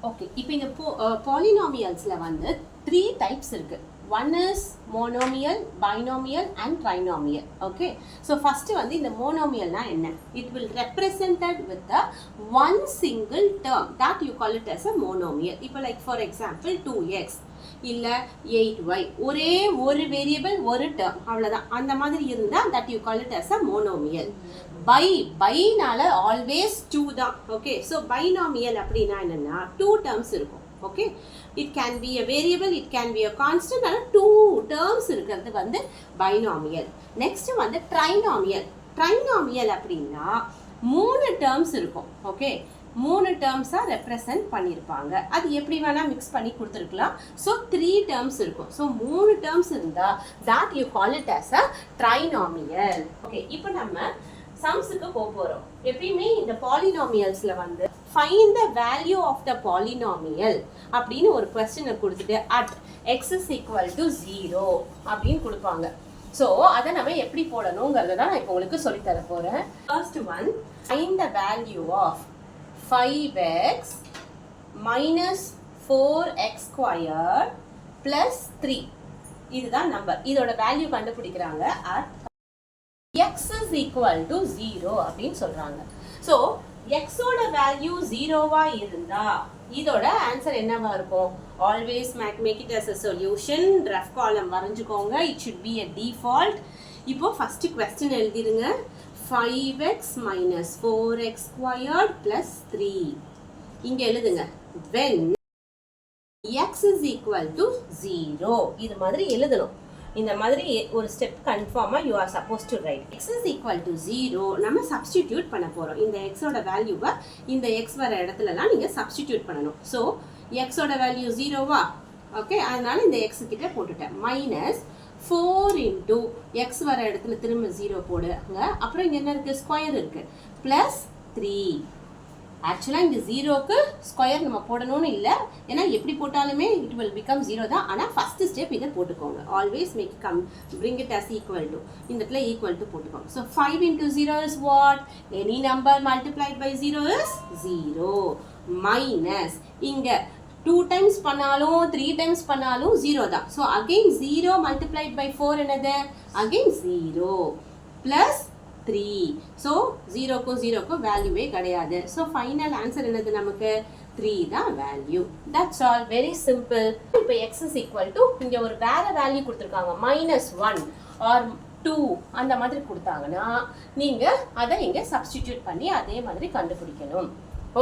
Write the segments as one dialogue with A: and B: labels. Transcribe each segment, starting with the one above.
A: Okay, இப்போ இந்த பாலினாமியல்ஸில் வந்து 3 டைப்ஸ் இருக்குது. One is monomial, binomial and trinomial. Okay, so first வந்து இந்த monomialனா என்ன? It will represented with the one single term that you call it as a monomial. இப்போ like for example 2x இல்ல 8y, ஒரே ஒரு வேரியபிள் ஒரு term, அவ்வளவுதான். அந்த மாதிரி இருந்தா that you call it as a monomial. byனால always 2 தான். Okay, so binomial அப்படின்னா என்னன்னா 2 terms இருக்கும். Okay, it can be a variable, it can be a constant, and 2 terms இருக்கிறது வந்து binomial. Next வந்து trinomial. Trinomial அப்படின்னா 3 terms இருக்கும். Okay, 3 terms represent பண்ணிருப்பாங்க. அது எப்படி வேணா மிக்ஸ் பண்ணி கொடுத்துருக்கலாம். So 3 terms இருக்கும். So 3 terms இருந்தா that you call it as a trinomial. Okay, இப்போ நம்ம சம்ஸுக்கு போறோம். எப்பயுமே இந்த பாலினாமியல்ஸ்ல வந்து find the value of the polynomial அப்படின்னு ஒரு கொஸ்டினை கொடுத்துட்டு at x is equal to 0 அப்படின்னு கொடுப்பாங்க. ஸோ அதை நம்ம எப்படி போடணுங்கிறத தான் நான் இப்போ உங்களுக்கு சொல்லித்தர போகிறேன். First one, find the value of 5x minus 4x squared plus 3. இதுதான் நம்பர். இதோட வேல்யூ கண்டுபிடிக்கிறாங்க at x is equal to 0 அப்படின்னு சொல்கிறாங்க. ஸோ x ஓட வேல்யூ 0வா இருந்தா இதோட ஆன்சர் என்னவா இருக்கும்? Always make it as a solution. Rough column வரைஞ்சுக்கோங்க. It should be a default. இப்போ ஃபர்ஸ்ட் क्वेश्चन எழுதிருங்க. 5x minus 4x squared plus 3. இங்க எழுதுங்க. when x is equal to 0. இது மாதிரி எழுதணும். இந்த மாதிரி ஒரு ஸ்டெப் கன்ஃபார்மா you are supposed to write. x is equal to 0 நம்ம சப்ஸ்டிடியூட் பண்ண போறோம். இந்த x ஓட வேல்யூவை இந்த x வர இடத்துலலாம் நீங்க சப்ஸ்டிடியூட் பண்ணணும். ஸோ x ஓட வேல்யூ 0வா? ஓகே, அதனால இந்த x கிட்ட போட்டுட்டேன். மைனஸ் 4 இன்டூ x வர இடத்துல திரும்ப 0 போடுங்க. அப்புறம் இங்க என்ன இருக்கு? ஸ்கொயர் இருக்கு. பிளஸ் 3. ஆக்சுவலாக இந்த 0க்கு ஸ்கொயர் நம்ம போடணும்னு இல்லை, ஏன்னா எப்படி போட்டாலுமே இட் வில் பிகம் 0 தான். ஆனால் ஃபர்ஸ்ட் ஸ்டெப் இதை போட்டுக்கோங்க. Always make bring it as equal to. இந்த இடத்துல ஈக்குவல் டு போட்டுக்கோங்க. So 5 into 0 is what? Any number multiplied by 0 is 0. Minus இங்கே 2 times பண்ணாலும் 3 times பண்ணாலும் 0 தான். ஸோ அகெயின் 0 multiplied by 4 என்னது? Again 0 plus 3. ஸோ 0க்கும் 0க்கும் வேல்யூவே கிடையாது. ஸோ ஃபைனல் ஆன்சர் என்னது? நமக்கு 3 தான் value. That's all. Very simple. இப்போ எக்ஸ் இஸ் ஈக்குவல் டு இங்கே ஒரு வேற வேல்யூ கொடுத்துருக்காங்க, -1 ஆர் 2 அந்த மாதிரி கொடுத்தாங்கன்னா நீங்கள் அதை இங்கே சப்ஸ்டிடியூட் பண்ணி அதே மாதிரி கண்டுபிடிக்கணும்.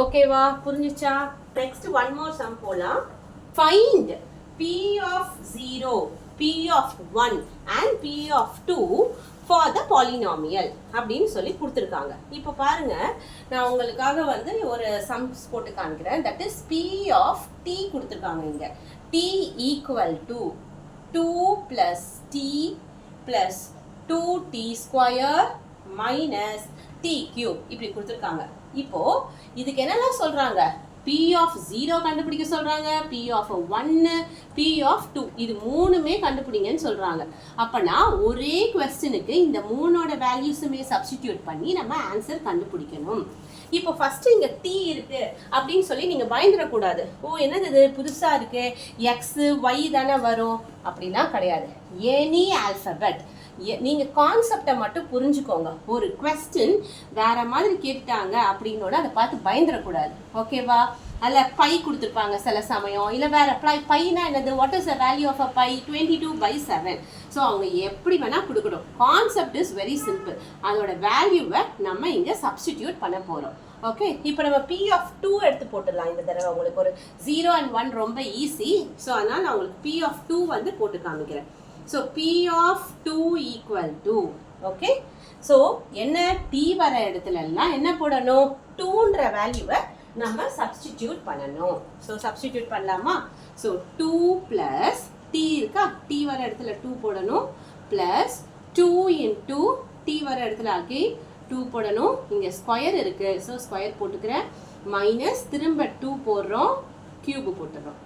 A: ஓகேவா? புரிஞ்சுச்சா? நெக்ஸ்ட் ஒன் மோர் சம் போலாம். Find p of 0, p of 1 and p of 2 for the polynomial அப்படின்னு சொல்லி கொடுத்துருக்காங்க. இப்போ பாருங்க, நான் உங்களுக்காக வந்து ஒரு சம்ஸ் போட்டு காமிக்கிறேன். That is p of t கொடுத்துருக்காங்க. இங்க t equal to 2 plus t plus 2t square minus t cube இப்படி கொடுத்துருக்காங்க. இப்போ இதுக்கு என்னெல்லாம் சொல்றாங்க? p of 0 கண்டுபிடிக்க சொல்றாங்க, p of 1, p of 2 இது மூணுமே கண்டுபிடிங்கன்னு சொல்றாங்க. அப்பனா ஒரே क्वेश्चनக்கு இந்த மூணோட வேல்யூஸுமே சப்ஸ்டிடியூட் பண்ணி நம்ம ஆன்சர் கண்டுபிடிக்கணும். இப்போ ஃபர்ஸ்ட் இங்க t இருக்கு அப்படின்னு சொல்லி நீங்க பயந்துடக்கூடாது. ஓ என்னது இது புதுசா இருக்கு, x y தானே வரும் அப்படிலாம் கிடையாது. எனி ஆல்பபெட் நீங்க கான்செப்டை மட்டும் புரிஞ்சுக்கோங்க. ஒரு क्वेश्चन வேற மாதிரி கேட்டாங்க அப்படின்னோட அதை பார்த்து பயந்துடக்கூடாது. ஓகேவா? அதில் பை கொடுத்துருப்பாங்க சில சமயம், இல்லை வேற பைனா என்னது? What is the value of a pi? 22/7. So அவங்க எப்படி வேணா கொடுக்கணும். Concept is very simple. அதோட வேல்யூவை நம்ம இங்கே சப்ஸ்டிடியூட் பண்ண போகிறோம். ஓகே, இப்போ நம்ம p of 2 எடுத்து போட்டுடலாம். இந்த தடவை உங்களுக்கு ஒரு 0 and 1 ரொம்ப ஈஸி. ஸோ அதனால் நான் உங்களுக்கு p of 2 வந்து போட்டு காமிக்கிறேன். So p of 2 equal to, okay, so என்ன t வர இடத்துல எல்லாம் என்ன போடணும்? 2ன்ற வேல்யூவை நம்ம சப்ஸ்டிடியூட் பண்ணணும். ஸோ சப்ஸ்டிடியூட் பண்ணலாமா? ஸோ 2 plus t இருக்கா, t வர இடத்துல 2 போடணும், plus 2 into t வர இடத்துல ஆகி 2 போடணும். இங்கே ஸ்கொயர் இருக்கு, ஸோ ஸ்கொயர் போட்டுக்கிறேன். மைனஸ் திரும்ப 2 போடுறோம், கியூப் போட்டுறோம்.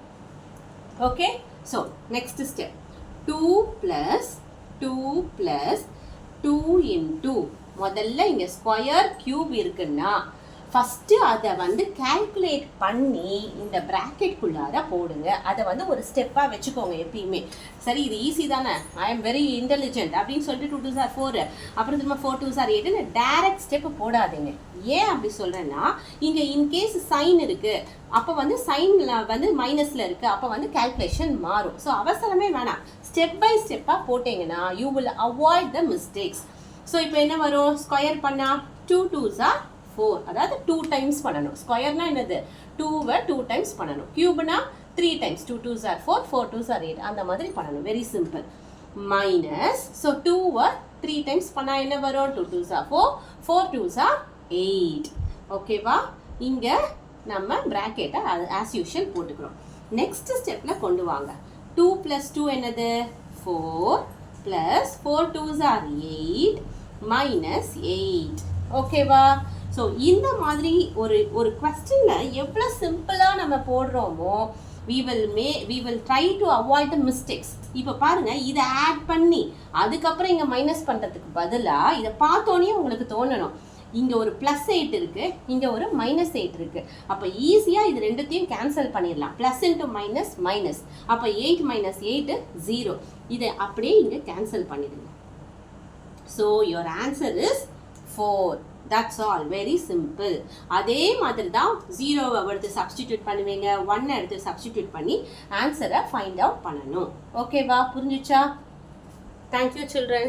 A: Okay, so next step 2 plus 2 into முதல்ல இங்க ஸ்கொயர் கியூப் இருக்குன்னா ஃபஸ்ட்டு அதை வந்து கால்குலேட் பண்ணி இந்த ப்ராக்கெட்குள்ளார போடுங்க. அதை வந்து ஒரு ஸ்டெப்பாக வச்சுக்கோங்க எப்பயுமே. சரி, இது ஈஸி தானே, ஐ எம் வெரி இன்டெலிஜென்ட் அப்படின்னு சொல்லிட்டு 2 2s are 4, அப்புறம் திரும்ப 4 2s are 8ன்னு டேரக்ட் ஸ்டெப்பு போடாதீங்க. ஏன் அப்படி சொல்கிறேன்னா, இங்கே இன்கேஸ் சைன் இருக்குது, அப்போ வந்து சைனில் வந்து மைனஸில் இருக்குது, அப்போ வந்து கால்குலேஷன் மாறும். ஸோ அவசரமே வேணாம், ஸ்டெப் பை ஸ்டெப்பாக போட்டிங்கன்னா you will avoid the mistakes. So இப்போ என்ன வரும், ஸ்கொயர் பண்ணால் 2 2s are 4, அதாவது 2 டைம்ஸ் பண்ணணும். ஸ்கொயர்னா என்னது, 2வை 2 டைம்ஸ் பண்ணணும். கியூப்னா 3 times, 2 2s are 4, 4 2s are 8, அந்த மாதிரி பண்ணணும். Very simple. மைனஸ், ஸோ 2வை 3 டைம்ஸ் பண்ணால் என்ன வரும், 2 2s are 4, 4 2s are 8. ஓகேவா? இங்கே நம்ம ப்ராக்கெட்டை ஆஸ் யூஷுவல் போட்டுக்கிறோம். நெக்ஸ்ட் ஸ்டெப்பில் கொண்டு வாங்க. 2 + 2 என்னது, 4 + 4 2s are 8 மைனஸ் 8. ஓகேவா? ஸோ இந்த மாதிரி ஒரு கொஸ்டினில் எவ்வளோ சிம்பிளாக நம்ம போடுறோமோ we will try to avoid the mistakes. இப்போ பாருங்கள், இதை ஆட் பண்ணி அதுக்கப்புறம் இங்கே மைனஸ் பண்ணுறதுக்கு பதிலாக இதை பார்த்தோன்னே உங்களுக்கு தோணணும், இங்கே ஒரு +8 இருக்குது, இங்கே ஒரு -8 இருக்குது. அப்போ ஈஸியாக இது ரெண்டுத்தையும் கேன்சல் பண்ணிடலாம். ப்ளஸ் இன்ட்டு மைனஸ் மைனஸ், அப்போ 8 - 8 0. இதை அப்படியே இங்கே கேன்சல் பண்ணிடுங்க. So your answer is 4. That's all. Very simple. அதே மாதிரி தான் 0வை எடுத்து சப்ஸ்டிடியூட் பண்ணுவீங்க, 1 எடுத்து சப்ஸ்டிடியூட் பண்ணி ஆன்சரை ஃபைண்ட் அவுட் பண்ணணும். ஓகேவா? புரிஞ்சுச்சா? Thank you children.